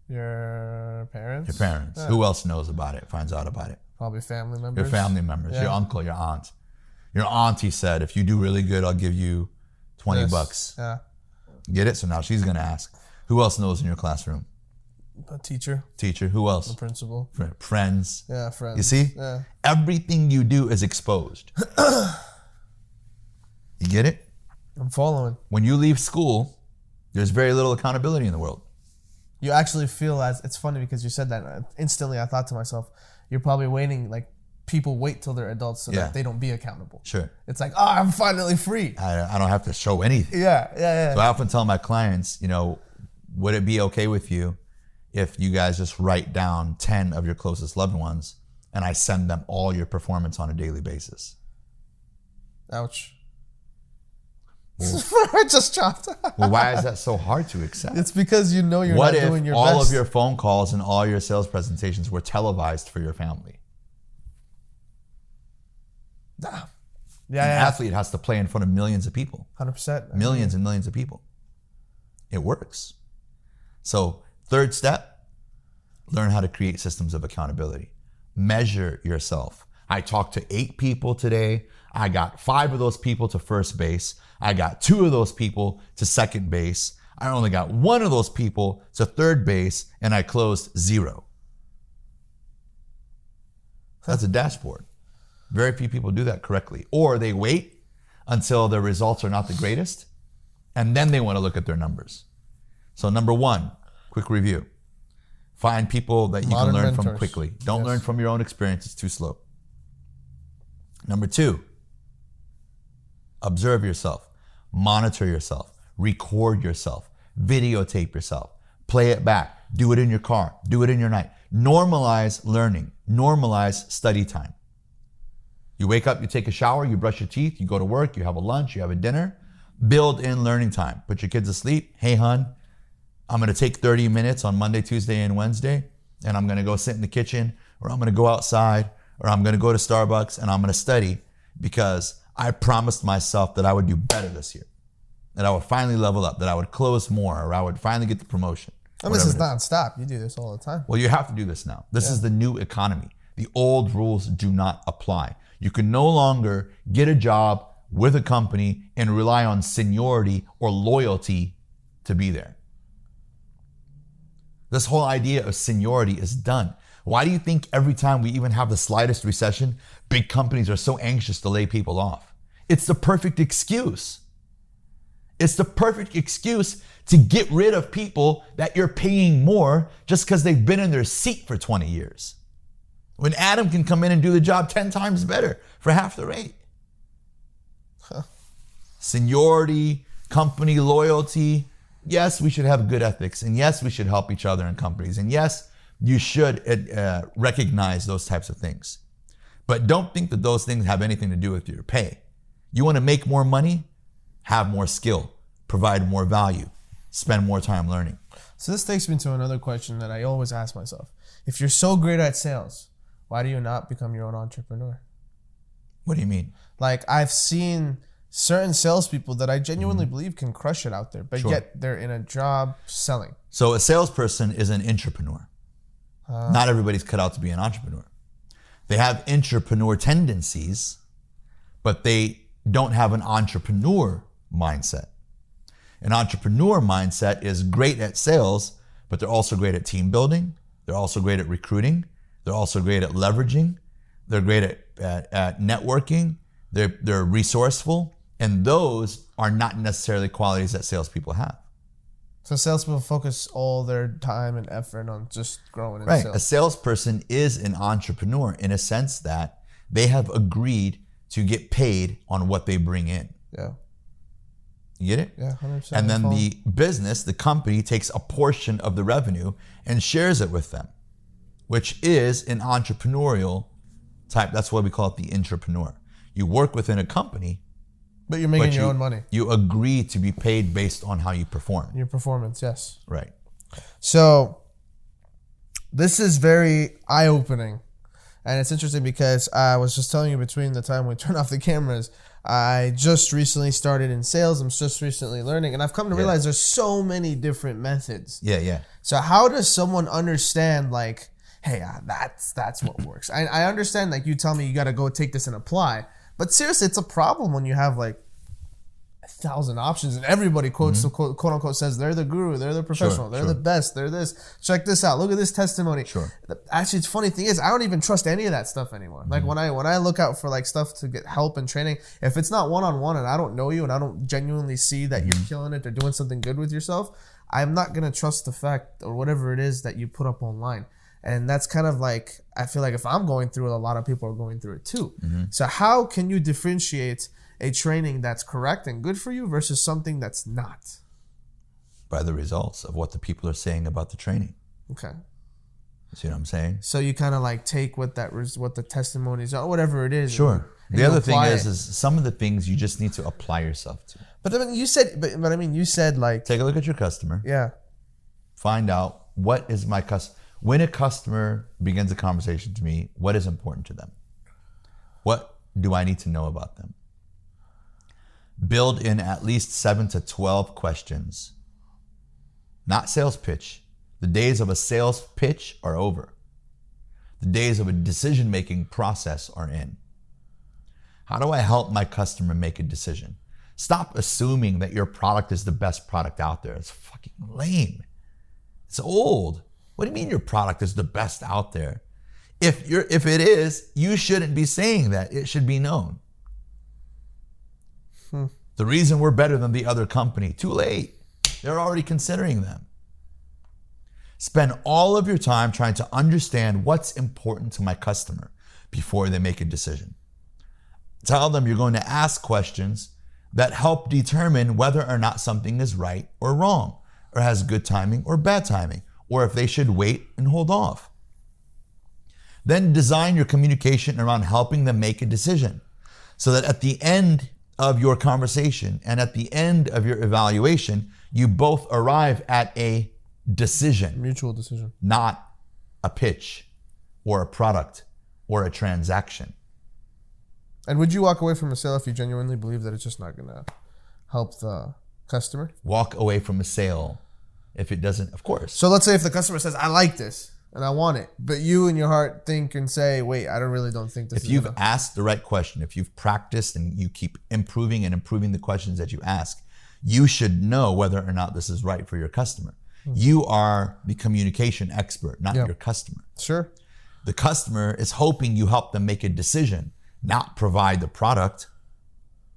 Your parents. Your parents. Yeah. Who else knows about it, finds out about it? Probably family members. Your family members, Yeah. your uncle, your aunt. Your auntie said, "If you do really good, I'll give you 20 Yes. bucks. Yeah. Get it? So now she's going to ask, who else knows in your classroom? A teacher, Teacher. Who else? principal. Friends. Yeah, friends. You see? Yeah. Everything you do is exposed. You get it? I'm following. When you leave school, there's very little accountability in the world. You actually feel as it's funny because you said that instantly. I thought to myself, you're probably waiting like people wait till they're adults so that they don't be accountable. Sure. It's like, oh, I'm finally free. I don't have to show anything. Yeah. So I often tell my clients, would it be okay with you if you guys just write down 10 of your closest loved ones and I send them all your performance on a daily basis? Ouch. I just chopped. Well, why is that so hard to accept? It's because you're not doing your best. What if all of your phone calls and all your sales presentations were televised for your family? Yeah. An athlete has to play in front of millions of people. 100%. Millions and millions of people. It works. So, third step, learn how to create systems of accountability. Measure yourself. I talked to 8 people today. I got 5 of those people to first base. I got 2 of those people to second base. I only got 1 of those people to third base, and I closed 0. That's a dashboard. Very few people do that correctly. Or they wait until their results are not the greatest, and then they want to look at their numbers. So number 1, quick review. Find people that you can learn from quickly. Don't learn from your own experience. It's too slow. Number 2, observe yourself. Monitor yourself. Record yourself. Videotape yourself. Play it back. Do it in your car. Do it in your night. Normalize learning. Normalize study time. You wake up, you take a shower, you brush your teeth, you go to work, you have a lunch, you have a dinner. Build in learning time. Put your kids to sleep. Hey, hon, I'm going to take 30 minutes on Monday, Tuesday, and Wednesday, and I'm going to go sit in the kitchen, or I'm going to go outside, or I'm going to go to Starbucks, and I'm going to study because I promised myself that I would do better this year, that I would finally level up, that I would close more, or I would finally get the promotion. And this is nonstop. You do this all the time. Well, you have to do this now. This is the new economy. The old rules do not apply. You can no longer get a job with a company and rely on seniority or loyalty to be there. This whole idea of seniority is done. Why do you think every time we even have the slightest recession, big companies are so anxious to lay people off? It's the perfect excuse. It's the perfect excuse to get rid of people that you're paying more just because they've been in their seat for 20 years. When Adam can come in and do the job 10 times better for half the rate. Seniority, company loyalty. Yes, we should have good ethics. And yes, we should help each other in companies. And yes, you should recognize those types of things. But don't think that those things have anything to do with your pay. You want to make more money? Have more skill. Provide more value. Spend more time learning. So this takes me to another question that I always ask myself. If you're so great at sales, why do you not become your own entrepreneur? What do you mean? Like, I've seen certain salespeople that I genuinely believe can crush it out there, but yet they're in a job selling. So a salesperson is an entrepreneur. Not everybody's cut out to be an entrepreneur. They have entrepreneur tendencies, but they don't have an entrepreneur mindset. An entrepreneur mindset is great at sales, but they're also great at team building. They're also great at recruiting. They're also great at leveraging. They're great at networking. They're resourceful. And those are not necessarily qualities that salespeople have. So salespeople focus all their time and effort on just growing in Right. sales. A salesperson is an entrepreneur in a sense that they have agreed to get paid on what they bring in. Yeah. You get it? Yeah, 100%. And then the business, the company, takes a portion of the revenue and shares it with them, which is an entrepreneurial type. That's why we call it the entrepreneur. You work within a company, but you're making your own money. You agree to be paid based on how you perform. Your performance, yes. Right. So this is very eye-opening. And it's interesting because I was just telling you between the time we turned off the cameras, I just recently started in sales. I'm just recently learning. And I've come to realize there's so many different methods. Yeah. So how does someone understand, like, hey, that's what works? I understand, like, you tell me you got to go take this and apply. But seriously, it's a problem when you have, like, 1,000 options, and everybody quotes quote unquote says they're the guru, they're the professional, they're the best, they're this. Check this out. Look at this testimony. Sure. Actually, the funny thing is, I don't even trust any of that stuff anymore. Like when I look out for like stuff to get help and training, if it's not one-on-one and I don't know you and I don't genuinely see that you're killing it or doing something good with yourself, I'm not gonna trust the fact or whatever it is that you put up online. And that's kind of like, I feel like if I'm going through it, a lot of people are going through it too. So how can you differentiate a training that's correct and good for you versus something that's not? By the results of what the people are saying about the training. Okay. See what I'm saying? So you kind of like take what the testimonies are, whatever it is. Sure. And The other thing apply is some of the things you just need to apply yourself to. But I mean, you said like, Take a look at your customer. yeah. Find out what is my customer. When a customer begins a conversation to me, what is important to them? What do I need to know about them? Build in at least 7 to 12 questions. Not sales pitch. The days of a sales pitch are over. The days of a decision-making process are in. How do I help my customer make a decision? Stop assuming that your product is the best product out there. It's fucking lame. It's old. What do you mean your product is the best out there? If it is, you shouldn't be saying that. It should be known. The reason we're better than the other company, too late. They're already considering them. Spend all of your time trying to understand what's important to my customer before they make a decision. Tell them you're going to ask questions that help determine whether or not something is right or wrong, or has good timing or bad timing, or if they should wait and hold off. Then design your communication around helping them make a decision so that at the end of your conversation and at the end of your evaluation, you both arrive at a decision. Mutual decision. Not a pitch or a product or a transaction. And would you walk away from a sale if you genuinely believe that it's just not going to help the customer? Walk away from a sale if it doesn't, of course. So let's say if the customer says, I like this and I want it, but you in your heart think and say, wait, I don't think this is If you've enough. asked the right question, if you've practiced and you keep improving the questions that you ask, you should know whether or not this is right for your customer. You are the communication expert, not your customer. Sure. The customer is hoping you help them make a decision, not provide the product.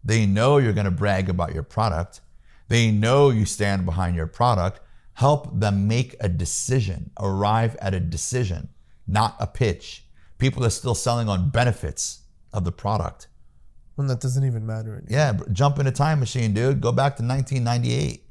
They know you're going to brag about your product. They know you stand behind your product. Help them make a decision, arrive at a decision, not a pitch. People are still selling on benefits of the product. When that doesn't even matter anymore. Yeah, jump in a time machine, dude. Go back to 1998.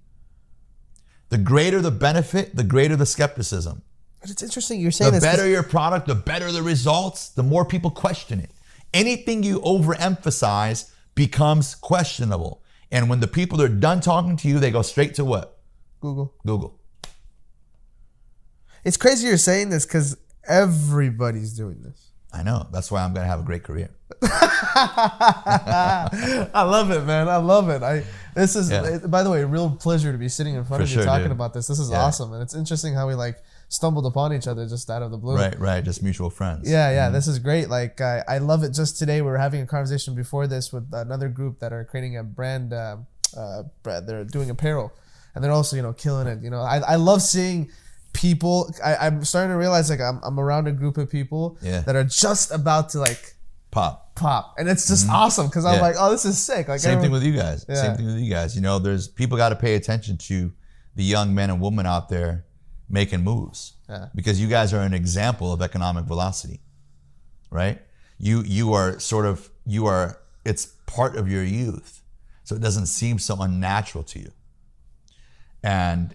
The greater the benefit, the greater the skepticism. But it's interesting you're saying The this. better your product, the better the results, the more people question it. Anything you overemphasize becomes questionable. And when the people are done talking to you, they go straight to what? Google. It's crazy you're saying this because everybody's doing this. I know. That's why I'm going to have a great career. I love it, man. I love it. By the way, a real pleasure to be sitting in front of you talking about this. This is awesome. And it's interesting how we like stumbled upon each other just out of the blue. Right. Just mutual friends. Yeah. This is great. Like, I love it. Just today, we were having a conversation before this with another group that are creating a brand. They're doing apparel. And they're also, killing it. I love seeing people. I'm starting to realize like I'm around a group of people that are just about to like pop. And it's just awesome because I'm like, oh, this is sick. Like Same thing with you guys. There's people got to pay attention to the young men and women out there making moves because you guys are an example of economic velocity, right? You are it's part of your youth. So it doesn't seem so unnatural to you. And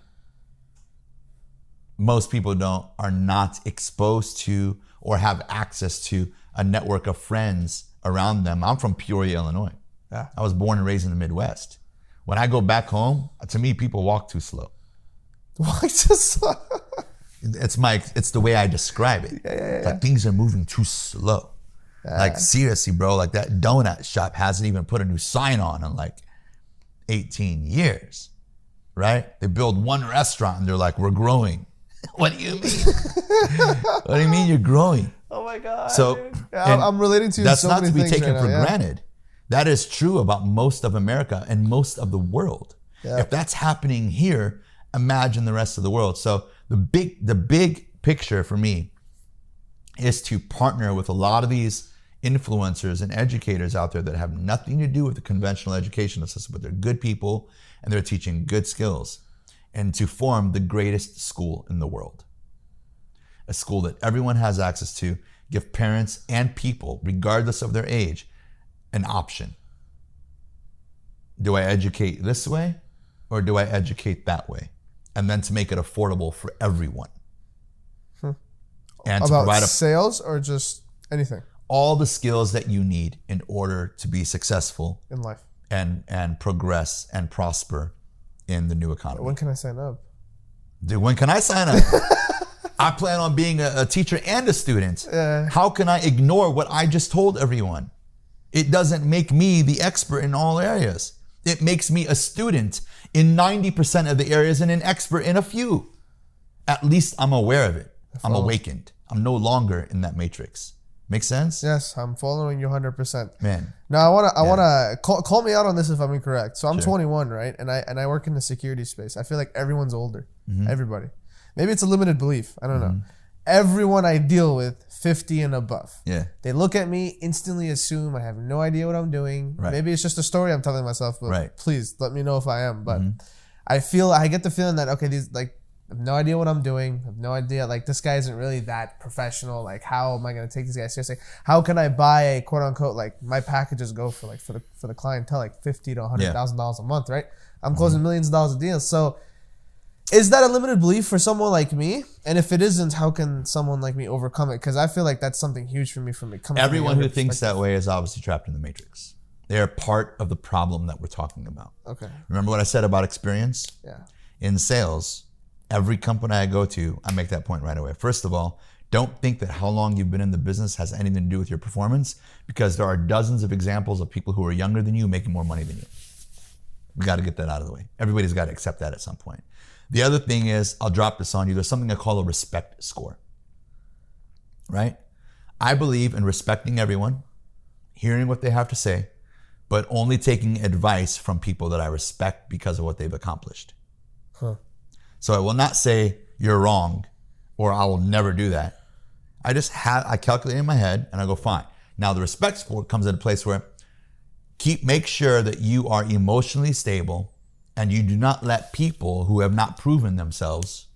most people are not exposed to or have access to a network of friends around them. I'm from Peoria, Illinois. Yeah. I was born and raised in the Midwest. When I go back home, to me, people walk too slow. Why too slow? It's the way I describe it. Yeah. Like things are moving too slow. Like seriously, bro, like that donut shop hasn't even put a new sign on in like 18 years, right? They build one restaurant and they're like, we're growing. What do you mean? What do you mean you're growing? Oh my God. So I'm relating to you. That's so not many to be things taken right for now, granted. That is true about most of America and most of the world. Yeah. If that's happening here, imagine the rest of the world. So the big picture for me is to partner with a lot of these influencers and educators out there that have nothing to do with the conventional educational system, but they're good people and they're teaching good skills, and to form the greatest school in the world. A school that everyone has access to, give parents and people, regardless of their age, an option. Do I educate this way or do I educate that way? And then to make it affordable for everyone. And to About provide sales or just anything all the skills that you need in order to be successful in life. and progress and prosper in the new economy. When can I sign up? Dude, when can I sign up? I plan on being a teacher and a student. How can I ignore what I just told everyone? It doesn't make me the expert in all areas. It makes me a student in 90% of the areas and an expert in a few. At least I'm aware of it. I'm awakened. I'm no longer in that matrix. Make sense? Yes, I'm following you 100%. Man. Now I wanna call me out on this if I'm incorrect. So I'm Sure. 21, right? And I work in the security space. I feel like everyone's older. Mm-hmm. Everybody. Maybe it's a limited belief. I don't know. Everyone I deal with, 50 and above. Yeah. They look at me, instantly assume I have no idea what I'm doing. Right. Maybe it's just a story I'm telling myself, but Right. please let me know if I am. But I get the feeling that, okay, these like, I have no idea what I'm doing. I have no idea. Like, this guy isn't really that professional. Like, how am I going to take these guys seriously? How can I buy a quote unquote, like, my packages go for like, for the clientele, like $50,000 to $100,000 a month, right? I'm closing millions of dollars of deals. So is that a limited belief for someone like me? And if it isn't, how can someone like me overcome it? Because I feel like that's something huge for me coming Everyone from a who younger thinks that perspective. way is obviously trapped in the matrix. They are part of the problem that we're talking about. Okay. Remember what I said about experience? Yeah. In sales, every company I go to, I make that point right away. First of all, don't think that how long you've been in the business has anything to do with your performance, because there are dozens of examples of people who are younger than you making more money than you. We got to get that out of the way. Everybody's got to accept that at some point. The other thing is, I'll drop this on you. There's something I call a respect score, right? I believe in respecting everyone, hearing what they have to say, but only taking advice from people that I respect because of what they've accomplished. Huh. So I will not say you're wrong or I will never do that. I calculate in my head and I go, fine. Now the respect score comes into place where make sure that you are emotionally stable and you do not let people who have not proven themselves,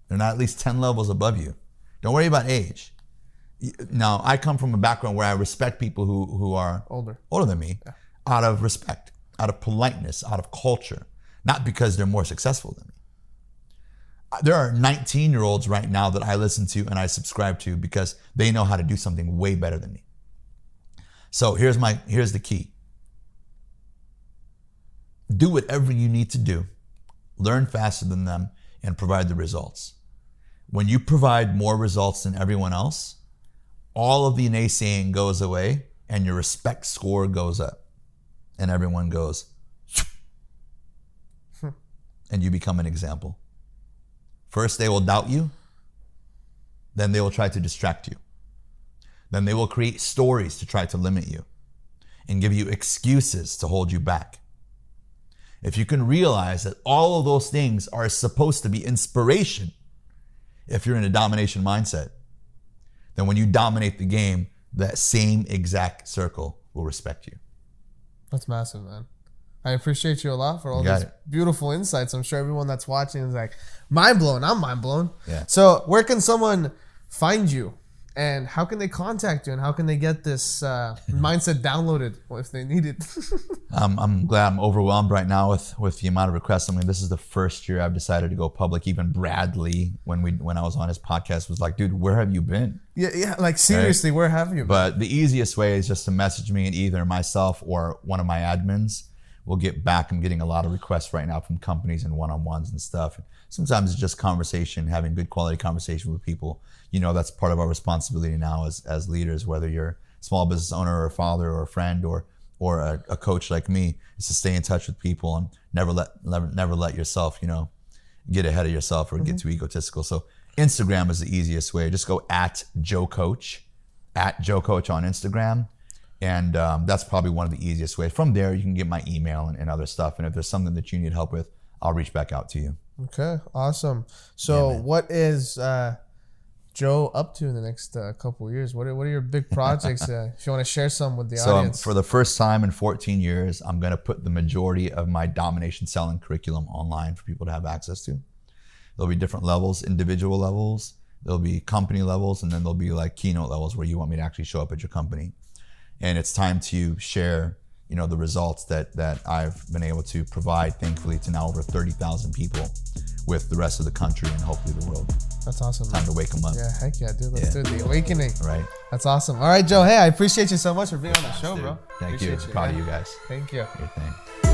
they're not at least 10 levels above you. Don't worry about age. Now, I come from a background where I respect people who are older than me, out of respect, out of politeness, out of culture, not because they're more successful than me. There are 19-year-olds right now that I listen to and I subscribe to because they know how to do something way better than me. So here's the key. Do whatever you need to do, learn faster than them, and provide the results. When you provide more results than everyone else, all of the naysaying goes away and your respect score goes up. And everyone goes, and you become an example. First, they will doubt you. Then they will try to distract you. Then they will create stories to try to limit you and give you excuses to hold you back. If you can realize that all of those things are supposed to be inspiration, if you're in a domination mindset, then when you dominate the game, that same exact circle will respect you. That's massive, man. I appreciate you a lot for all You got these it. beautiful insights. I'm sure everyone that's watching is like, mind blown. I'm mind blown. Yeah. So where can someone find you? And how can they contact you? And how can they get this mindset downloaded if they need it? I'm glad. I'm overwhelmed right now with the amount of requests. I mean, this is the first year I've decided to go public. Even Bradley, when I was on his podcast, was like, dude, where have you been? Yeah. Like seriously, where have you been? But the easiest way is just to message me, and either myself or one of my admins will get back. I'm getting a lot of requests right now from companies and one-on-ones and stuff. Sometimes it's just conversation, having good quality conversation with people. You know, that's part of our responsibility now as leaders, whether you're a small business owner or a father or a friend or a coach like me, is to stay in touch with people and never let yourself, get ahead of yourself or get too egotistical. So Instagram is the easiest way. Just go @JoeCoach, @JoeCoach on Instagram. And that's probably one of the easiest ways. From there, you can get my email and other stuff. And if there's something that you need help with, I'll reach back out to you. Okay, awesome. So Yeah, what is Joe up to in the next couple of years? What are your big projects? If you want to share some with the audience. For the first time in 14 years, I'm going to put the majority of my Domination selling curriculum online for people to have access to. There'll be different levels, individual levels. There'll be company levels, and then there'll be like keynote levels where you want me to actually show up at your company. And it's time to share, the results that I've been able to provide, thankfully, to now over 30,000 people with the rest of the country and hopefully the world. That's awesome. Time to wake them up. Yeah, heck yeah, dude. Let's do it. The awakening. Right. That's awesome. All right, Joe. Hey, I appreciate you so much for being on the show, Dude, bro. Thank you. Appreciate Proud of man. you guys. Thank you. Your thing.